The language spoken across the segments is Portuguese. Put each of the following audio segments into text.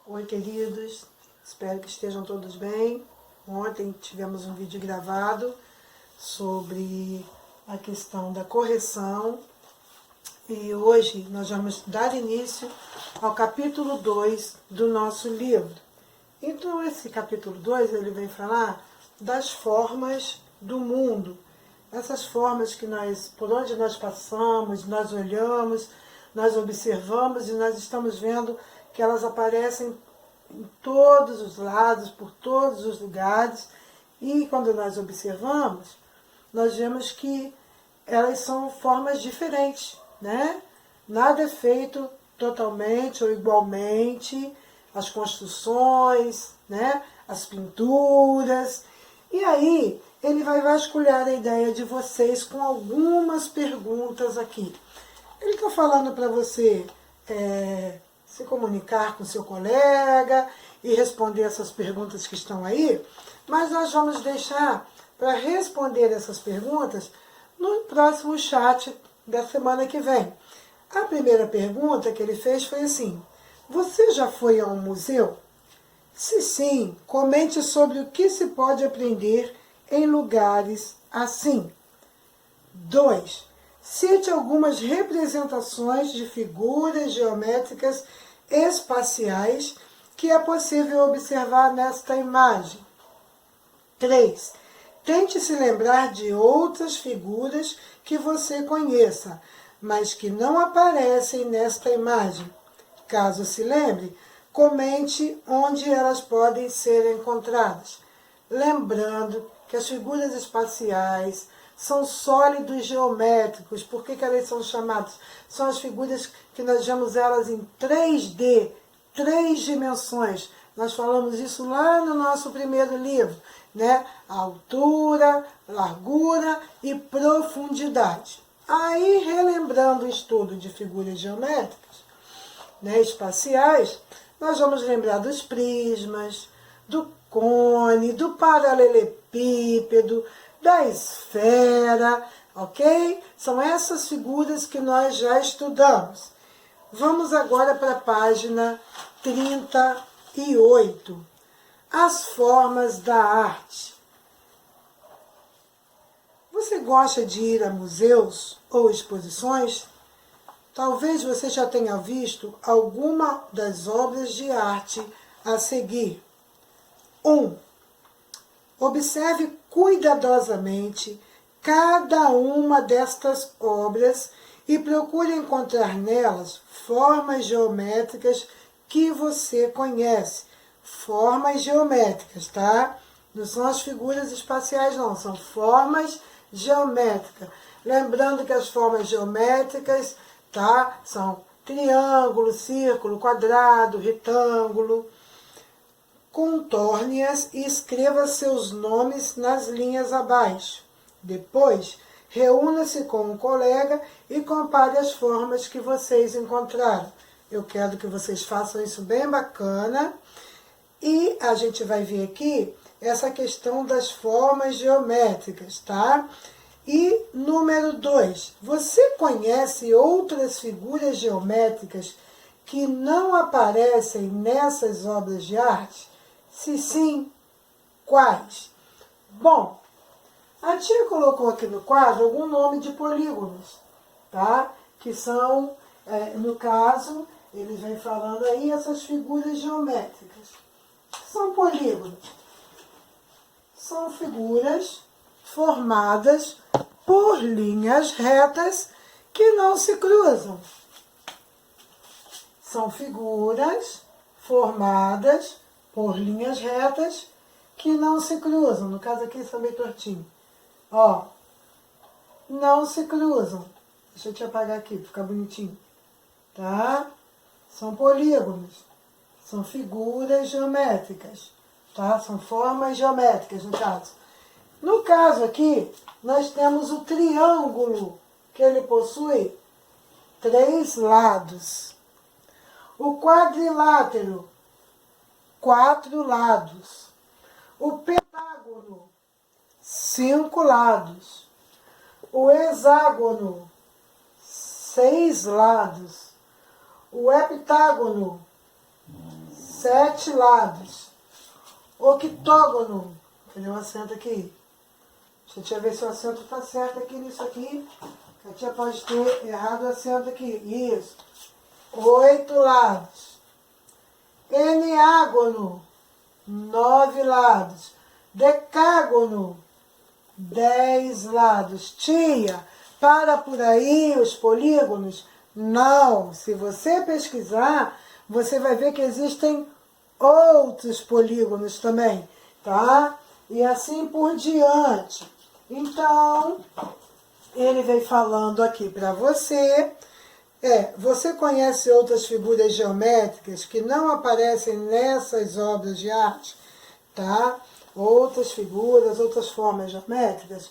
Oi, queridos, espero que estejam todos bem. Ontem tivemos um vídeo gravado sobre a questão da correção e hoje nós vamos dar início ao capítulo 2 do nosso livro. Então esse capítulo 2 ele vem falar das formas do mundo, essas formas que por onde nós passamos, nós olhamos, nós observamos e nós estamos vendo que elas aparecem em todos os lados, por todos os lugares, e quando nós observamos, nós vemos que elas são formas diferentes, né? Nada é feito totalmente ou igualmente, as construções, né? As pinturas, e aí ele vai vasculhar a ideia de vocês com algumas perguntas aqui. Ele está falando para você se comunicar com seu colega e responder essas perguntas que estão aí, mas nós vamos deixar para responder essas perguntas no próximo chat da semana que vem. A primeira pergunta que ele fez foi assim: você já foi a um museu? Se sim, comente sobre o que se pode aprender em lugares assim. 2. Cite algumas representações de figuras geométricas espaciais que é possível observar nesta imagem. 3. Tente se lembrar de outras figuras que você conheça, mas que não aparecem nesta imagem. Caso se lembre, comente onde elas podem ser encontradas. Lembrando que as figuras espaciais são sólidos geométricos. Por que elas são chamadas? São as figuras que nós vemos elas em 3D, 3 dimensões. Nós falamos isso lá no nosso primeiro livro, né? Altura, largura e profundidade. Aí, relembrando o estudo de figuras geométricas, né, espaciais, nós vamos lembrar dos prismas, do cone, do paralelepípedo, da esfera, ok? São essas figuras que nós já estudamos. Vamos agora para a página 38. As formas da arte. Você gosta de ir a museus ou exposições? Talvez você já tenha visto alguma das obras de arte a seguir. 1. Observe cuidadosamente cada uma destas obras e procure encontrar nelas formas geométricas que você conhece. Formas geométricas, tá? Não são as figuras espaciais, não. São formas geométricas. Lembrando que as formas geométricas, tá? São triângulo, círculo, quadrado, retângulo. Contorne-as e escreva seus nomes nas linhas abaixo. Depois, reúna-se com um colega e compare as formas que vocês encontraram. Eu quero que vocês façam isso bem bacana. E a gente vai ver aqui essa questão das formas geométricas, tá? E número 2, você conhece outras figuras geométricas que não aparecem nessas obras de arte? Se sim, quais? Bom, a tia colocou aqui no quadro algum nome de polígonos, tá? Que são, no caso, ele vem falando aí essas figuras geométricas. São polígonos. São figuras formadas por linhas retas que não se cruzam. São figuras formadas por linhas retas que não se cruzam. No caso aqui, são meio tortinho. Ó, não se cruzam. Deixa eu te apagar aqui, para ficar bonitinho. Tá? São polígonos. São figuras geométricas. Tá? São formas geométricas, no caso. No caso aqui, nós temos o triângulo, que ele possui 3 lados. O quadrilátero, 4 lados. O pentágono, 5 lados. O hexágono, 6 lados. O heptágono, 7 lados. Octógono. Cadê o acento aqui? Deixa eu ver se o acento está certo aqui nisso aqui. A tia pode ter errado o acento aqui. Isso. 8 lados. Eneágono. 9 lados. Decágono. 10 lados. Tia, para por aí os polígonos? Não. Se você pesquisar, você vai ver que existem outros polígonos também, tá? E assim por diante. Então, ele vem falando aqui para você. Você conhece outras figuras geométricas que não aparecem nessas obras de arte, tá? Outras figuras, outras formas geométricas.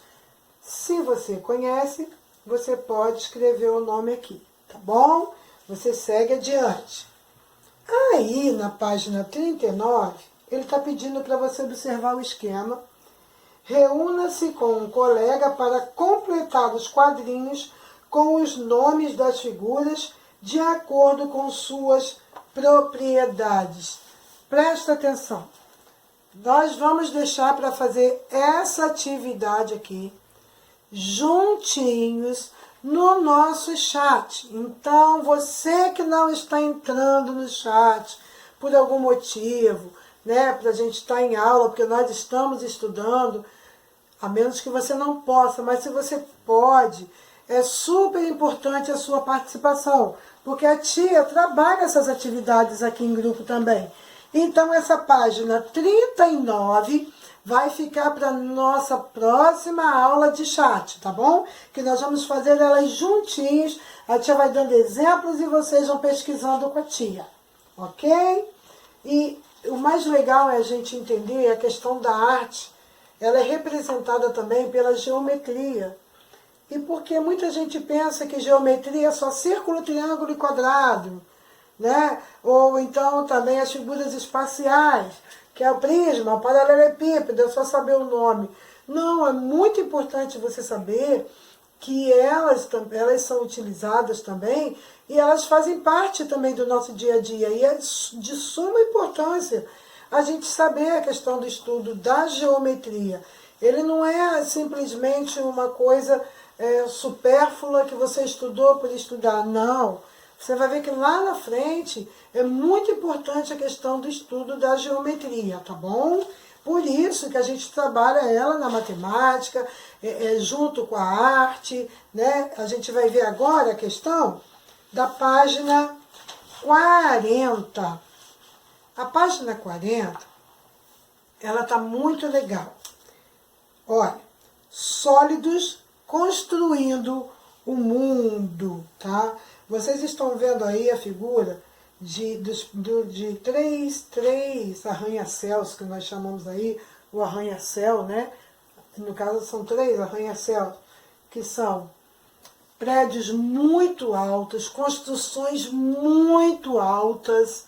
Se você conhece, você pode escrever o nome aqui, tá bom? Você segue adiante. Aí, na página 39, ele está pedindo para você observar o esquema. Reúna-se com um colega para completar os quadrinhos com os nomes das figuras de acordo com suas propriedades. Presta atenção. Nós vamos deixar para fazer essa atividade aqui, juntinhos, no nosso chat. Então, você que não está entrando no chat por algum motivo, né, para a gente estar em aula, porque nós estamos estudando, a menos que você não possa, mas se você pode, é super importante a sua participação, porque a tia trabalha essas atividades aqui em grupo também. Então, essa página 39 vai ficar para nossa próxima aula de chat, tá bom? Que nós vamos fazer elas juntinhos, a tia vai dando exemplos e vocês vão pesquisando com a tia, ok? E o mais legal é a gente entender a questão da arte. Ela é representada também pela geometria. E porque muita gente pensa que geometria é só círculo, triângulo e quadrado, né? Ou então também as figuras espaciais, que é o prisma, o paralelepípedo, é só saber o nome. Não, é muito importante você saber que elas são utilizadas também e elas fazem parte também do nosso dia a dia. E é de suma importância a gente saber a questão do estudo da geometria. Ele não é simplesmente uma coisa supérflua que você estudou por estudar, não. Você vai ver que lá na frente é muito importante a questão do estudo da geometria, tá bom? Por isso que a gente trabalha ela na matemática, junto com a arte, né? A gente vai ver agora a questão da página 40. A página 40, ela está muito legal. Olha, sólidos construindo o mundo, tá? Vocês estão vendo aí a figura de três arranha-céus, que nós chamamos aí o arranha-céu, né? No caso são 3 arranha-céus, que são prédios muito altos, construções muito altas,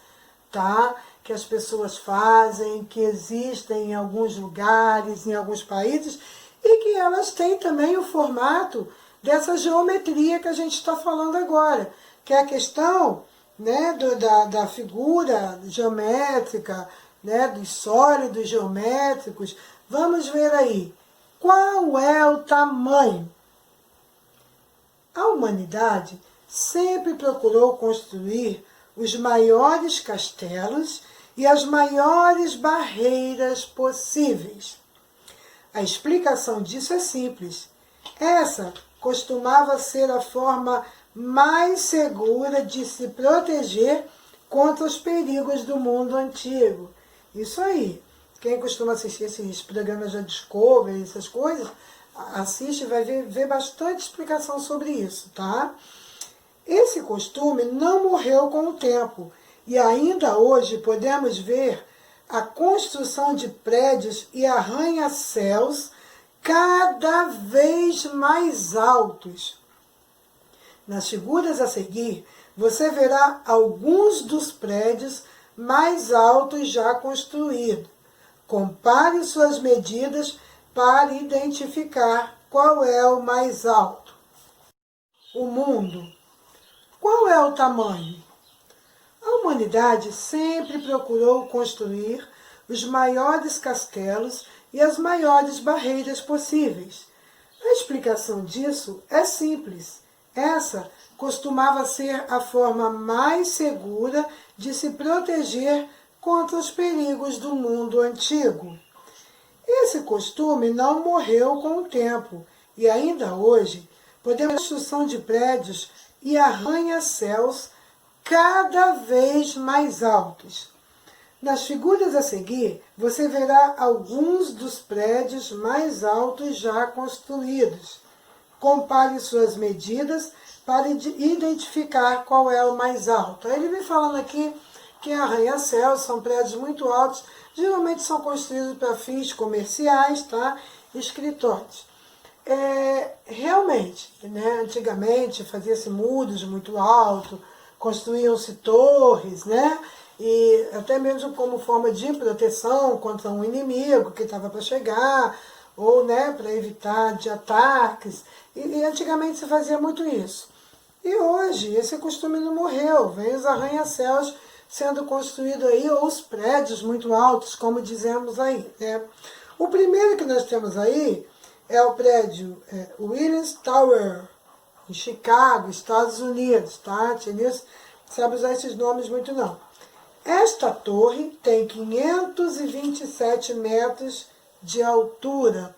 tá? Que as pessoas fazem, que existem em alguns lugares, em alguns países, e que elas têm também o formato dessa geometria que a gente está falando agora, que é a questão, né, da figura geométrica, né, dos sólidos geométricos. Vamos ver aí, qual é o tamanho? A humanidade sempre procurou construir os maiores castelos e as maiores barreiras possíveis. A explicação disso é simples. Essa costumava ser a forma mais segura de se proteger contra os perigos do mundo antigo. Isso aí. Quem costuma assistir esses programas da Discovery, essas coisas, assiste e vai ver bastante explicação sobre isso, tá? Esse costume não morreu com o tempo e ainda hoje podemos ver a construção de prédios e arranha-céus cada vez mais altos. Nas figuras a seguir, você verá alguns dos prédios mais altos já construídos. Compare suas medidas para identificar qual é o mais alto. O mundo. Qual é o tamanho? A humanidade sempre procurou construir os maiores castelos e as maiores barreiras possíveis. A explicação disso é simples. Essa costumava ser a forma mais segura de se proteger contra os perigos do mundo antigo. Esse costume não morreu com o tempo e ainda hoje podemos ver a construção de prédios e arranha-céus cada vez mais altos. Nas figuras a seguir, você verá alguns dos prédios mais altos já construídos. Compare suas medidas para identificar qual é o mais alto. Ele vem falando aqui que arranha-céus são prédios muito altos, geralmente são construídos para fins comerciais, tá? Escritórios. Realmente, né? Antigamente fazia-se muros muito altos, construíam-se torres, né? E até mesmo como forma de proteção contra um inimigo que estava para chegar, ou, né, para evitar de ataques. E antigamente se fazia muito isso. E hoje esse costume não morreu, vem os arranha-céus sendo construídos aí, ou os prédios muito altos, como dizemos aí, né? O primeiro que nós temos aí é o prédio Willis Tower, em Chicago, Estados Unidos, tá? Tinha sabe usar esses nomes muito não. Esta torre tem 527 metros de altura.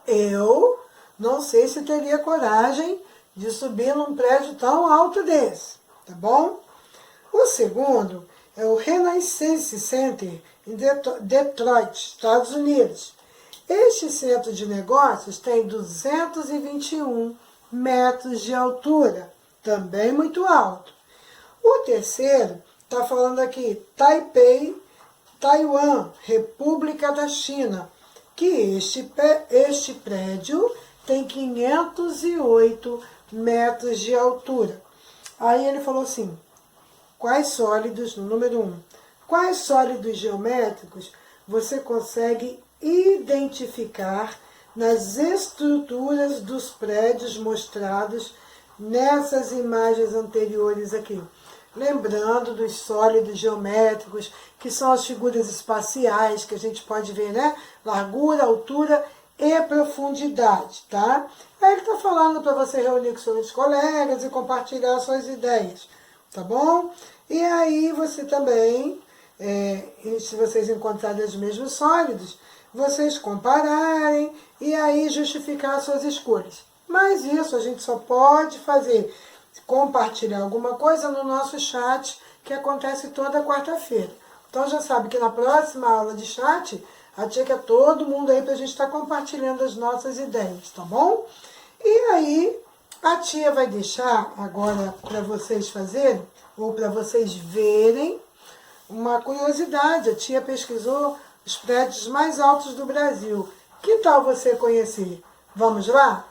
Eu não sei se teria coragem de subir num prédio tão alto desse, tá bom? O segundo é o Renaissance Center, em Detroit, Estados Unidos. Este centro de negócios tem 221 metros de altura, também muito alto. O terceiro está falando aqui, Taipei, Taiwan, República da China, que este prédio tem 508 metros de altura. Aí ele falou assim, quais sólidos, no número 1, quais sólidos geométricos você consegue identificar nas estruturas dos prédios mostrados nessas imagens anteriores aqui? Lembrando dos sólidos geométricos, que são as figuras espaciais, que a gente pode ver, né? Largura, altura e profundidade, tá? Aí ele está falando para você reunir com seus colegas e compartilhar suas ideias, tá bom? E aí você também, se vocês encontrarem os mesmos sólidos, vocês compararem e aí justificar suas escolhas. Mas isso a gente só pode fazer, compartilhar alguma coisa no nosso chat, que acontece toda quarta-feira. Então já sabe que na próxima aula de chat, a tia quer todo mundo aí para a gente estar compartilhando as nossas ideias, tá bom? E aí, a tia vai deixar agora para vocês fazerem, ou para vocês verem, uma curiosidade. A tia pesquisou os prédios mais altos do Brasil. Que tal você conhecer? Vamos lá?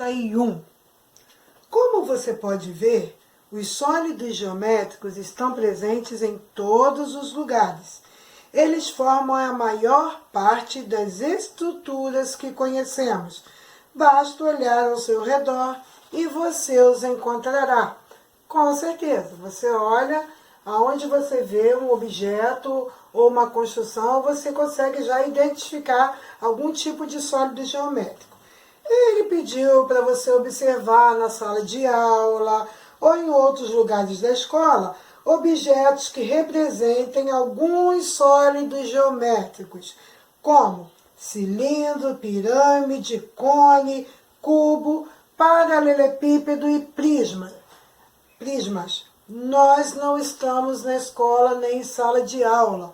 41. Como você pode ver, os sólidos geométricos estão presentes em todos os lugares. Eles formam a maior parte das estruturas que conhecemos. Basta olhar ao seu redor e você os encontrará. Com certeza, você olha aonde você vê um objeto ou uma construção, você consegue já identificar algum tipo de sólido geométrico. Ele pediu para você observar na sala de aula ou em outros lugares da escola objetos que representem alguns sólidos geométricos, como cilindro, pirâmide, cone, cubo, paralelepípedo e prismas. Nós não estamos na escola nem em sala de aula.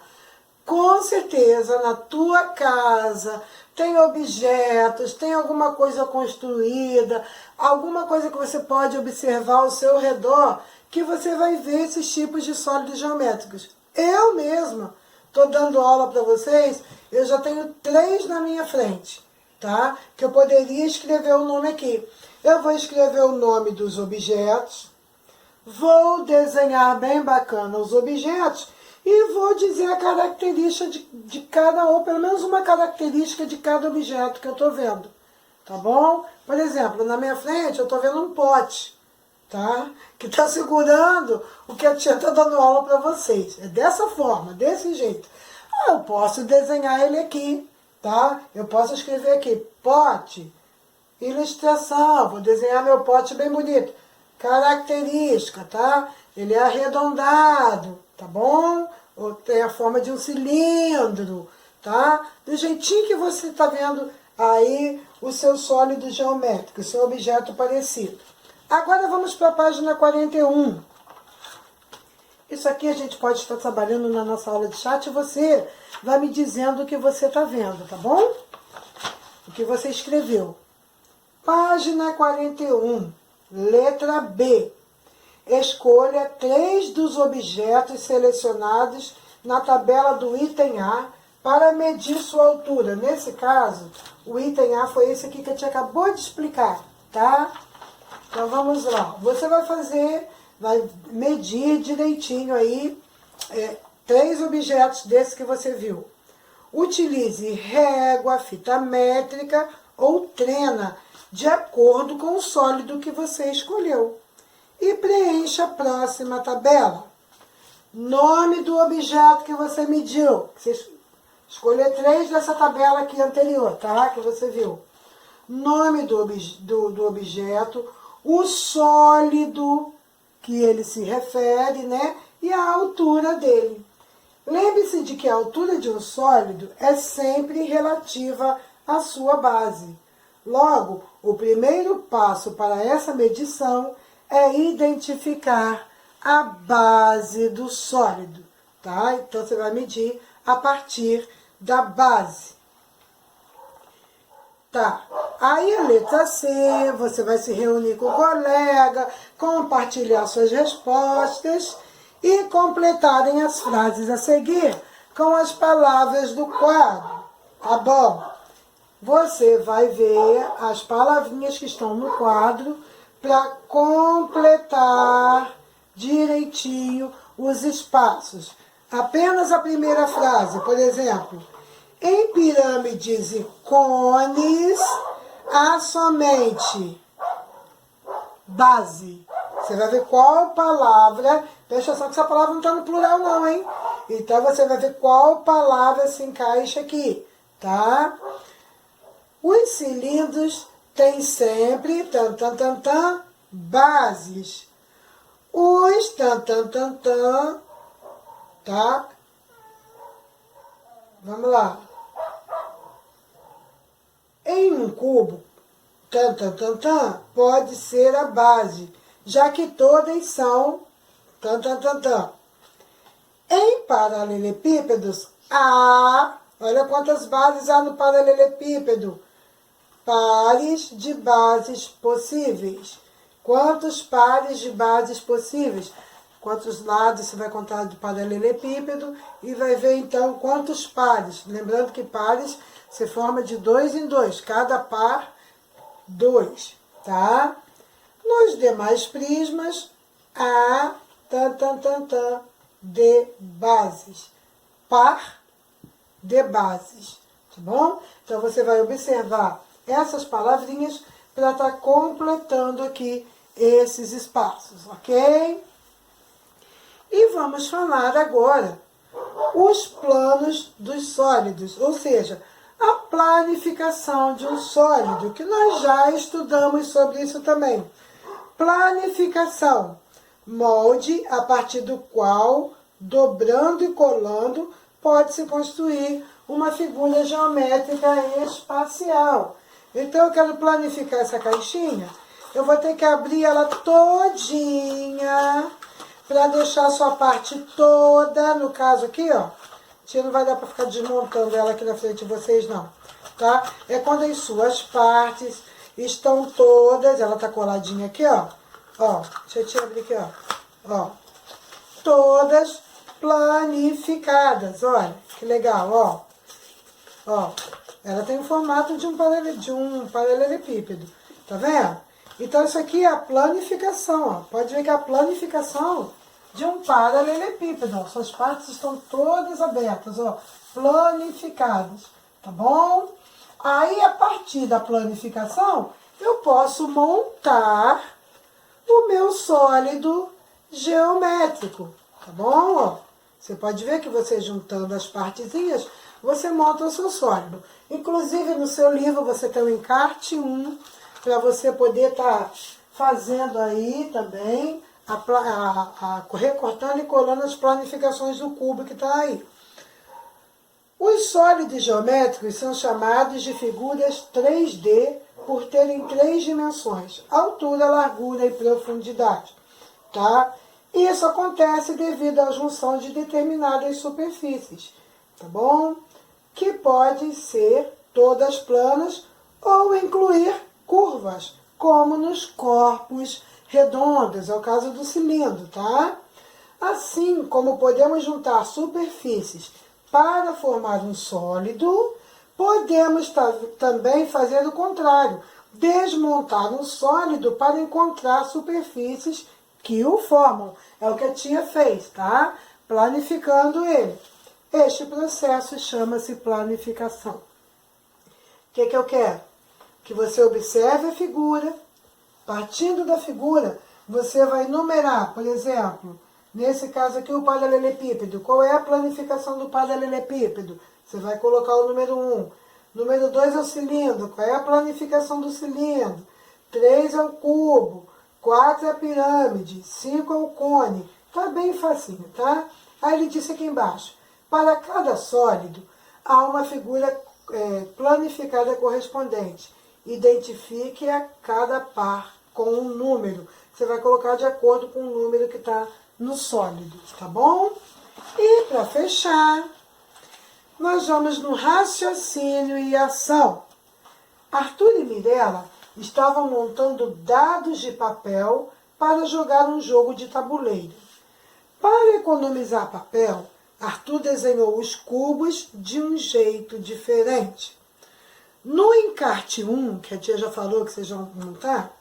Com certeza, na tua casa tem objetos, tem alguma coisa construída, alguma coisa que você pode observar ao seu redor, que você vai ver esses tipos de sólidos geométricos. Eu mesma estou dando aula para vocês, eu já tenho 3 na minha frente, tá? Que eu poderia escrever o nome aqui. Eu vou escrever o nome dos objetos, vou desenhar bem bacana os objetos e vou dizer a característica de cada, ou pelo menos uma característica de cada objeto que eu estou vendo, tá bom? Por exemplo, na minha frente eu estou vendo um pote, tá? Que está segurando o que a tia está dando aula para vocês. É dessa forma, desse jeito. Eu posso desenhar ele aqui, tá? Eu posso escrever aqui, pote, ilustração, vou desenhar meu pote bem bonito. Característica, tá? Ele é arredondado, tá bom? Ou tem a forma de um cilindro, tá? Do jeitinho que você está vendo aí o seu sólido geométrico, o seu objeto parecido. Agora vamos para a página 41. Isso aqui a gente pode estar trabalhando na nossa aula de chat e você vai me dizendo o que você está vendo, tá bom? O que você escreveu. Página 41, letra B. Escolha 3 dos objetos selecionados na tabela do item A para medir sua altura. Nesse caso, o item A foi esse aqui que a gente acabou de explicar, tá? Então vamos lá. Você vai medir direitinho aí 3 objetos desses que você viu. Utilize régua, fita métrica ou trena, de acordo com o sólido que você escolheu. E preencha a próxima tabela. Nome do objeto que você mediu. Você escolheu 3 dessa tabela aqui anterior, tá? Que você viu. Nome do objeto, o sólido que ele se refere, né? E a altura dele. Lembre-se de que a altura de um sólido é sempre relativa à sua base. Logo, o primeiro passo para essa medição é identificar a base do sólido, tá? Então, você vai medir a partir da base. Tá. Aí, a letra C, você vai se reunir com o colega, compartilhar suas respostas e completarem as frases a seguir com as palavras do quadro, tá bom? Você vai ver as palavrinhas que estão no quadro para completar direitinho os espaços. Apenas a primeira frase, por exemplo, em pirâmides e cones há somente base. Você vai ver qual palavra, presta atenção que essa palavra não está no plural não, hein? Então você vai ver qual palavra se encaixa aqui, tá? Os cilindros têm sempre bases. Os tá? Vamos lá. Em um cubo, pode ser a base, já que todas são Em paralelepípedos, há, olha quantas bases há no paralelepípedo. Pares de bases possíveis. Quantos pares de bases possíveis? Quantos lados você vai contar do paralelepípedo e vai ver então quantos pares. Lembrando que pares se forma de 2 em 2, cada par 2. tá? Nos demais prismas, há de bases, par de bases, tá bom? Então, você vai observar essas palavrinhas para estar completando aqui esses espaços, ok? E vamos falar agora os planos dos sólidos, ou seja, a planificação de um sólido, que nós já estudamos sobre isso também. Planificação, molde a partir do qual, dobrando e colando, pode-se construir uma figura geométrica espacial. Então, eu quero planificar essa caixinha, eu vou ter que abrir ela todinha, para deixar a sua parte toda, no caso aqui, ó. Não vai dar para ficar desmontando ela aqui na frente de vocês, não. Tá? É quando as suas partes estão todas, ela tá coladinha aqui, ó. Ó, deixa eu abrir aqui, ó. Ó, todas planificadas, olha, que legal, ó. Ó, ela tem o formato de um paralelepípedo, tá vendo? Então, isso aqui é a planificação, ó. Pode ver que é a planificação de um paralelepípedo, ó. Suas partes estão todas abertas, ó, planificadas, tá bom? Aí, a partir da planificação, eu posso montar o meu sólido geométrico, tá bom? Ó, você pode ver que você juntando as partezinhas, você monta o seu sólido. Inclusive, no seu livro, você tem o encarte 1, para você poder estar fazendo aí também, recortando e colando as planificações do cubo que está aí. Os sólidos geométricos são chamados de figuras 3D por terem 3 dimensões, altura, largura e profundidade, tá? Isso acontece devido à junção de determinadas superfícies, tá bom? Que podem ser todas planas ou incluir curvas, como nos corpos redondos, é o caso do cilindro, tá? Assim como podemos juntar superfícies para formar um sólido, podemos também fazer o contrário, desmontar um sólido para encontrar superfícies que o formam. É o que a tia fez, tá? Planificando ele. Este processo chama-se planificação. O que eu quero? Que você observe a figura. Partindo da figura, você vai numerar, por exemplo, nesse caso aqui o paralelepípedo. Qual é a planificação do paralelepípedo? Você vai colocar o número 1. Número 2 é o cilindro. Qual é a planificação do cilindro? 3 é o cubo. 4 é a pirâmide. 5 é o cone. Tá bem facinho, tá? Aí ele disse aqui embaixo. Para cada sólido, há uma figura planificada correspondente. Identifique a cada par com um número. Você vai colocar de acordo com o número que está no sólido, tá bom? E para fechar, nós vamos no raciocínio e ação. Arthur e Mirella estavam montando dados de papel para jogar um jogo de tabuleiro. Para economizar papel, Arthur desenhou os cubos de um jeito diferente. No encarte 1, que a tia já falou que vocês vão montar,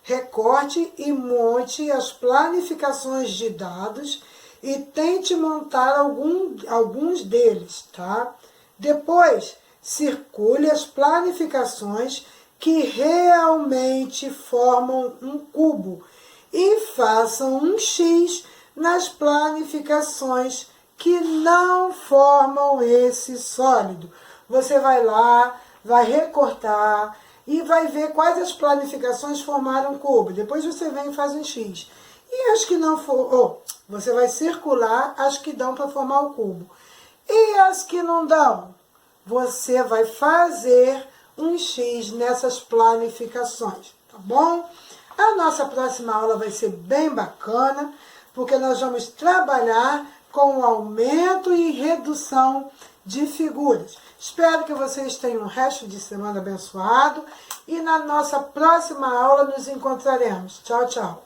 recorte e monte as planificações de dados e tente montar alguns deles, tá? Depois, circule as planificações que realmente formam um cubo e façam um X nas planificações que não formam esse sólido. Você vai lá, vai recortar e vai ver quais as planificações formaram o cubo. Depois você vem e faz um X. E as que não for, você vai circular as que dão para formar o cubo. E as que não dão, você vai fazer um X nessas planificações, tá bom? A nossa próxima aula vai ser bem bacana, porque nós vamos trabalhar com o aumento e redução de figuras. Espero que vocês tenham um resto de semana abençoado e na nossa próxima aula nos encontraremos. Tchau, tchau.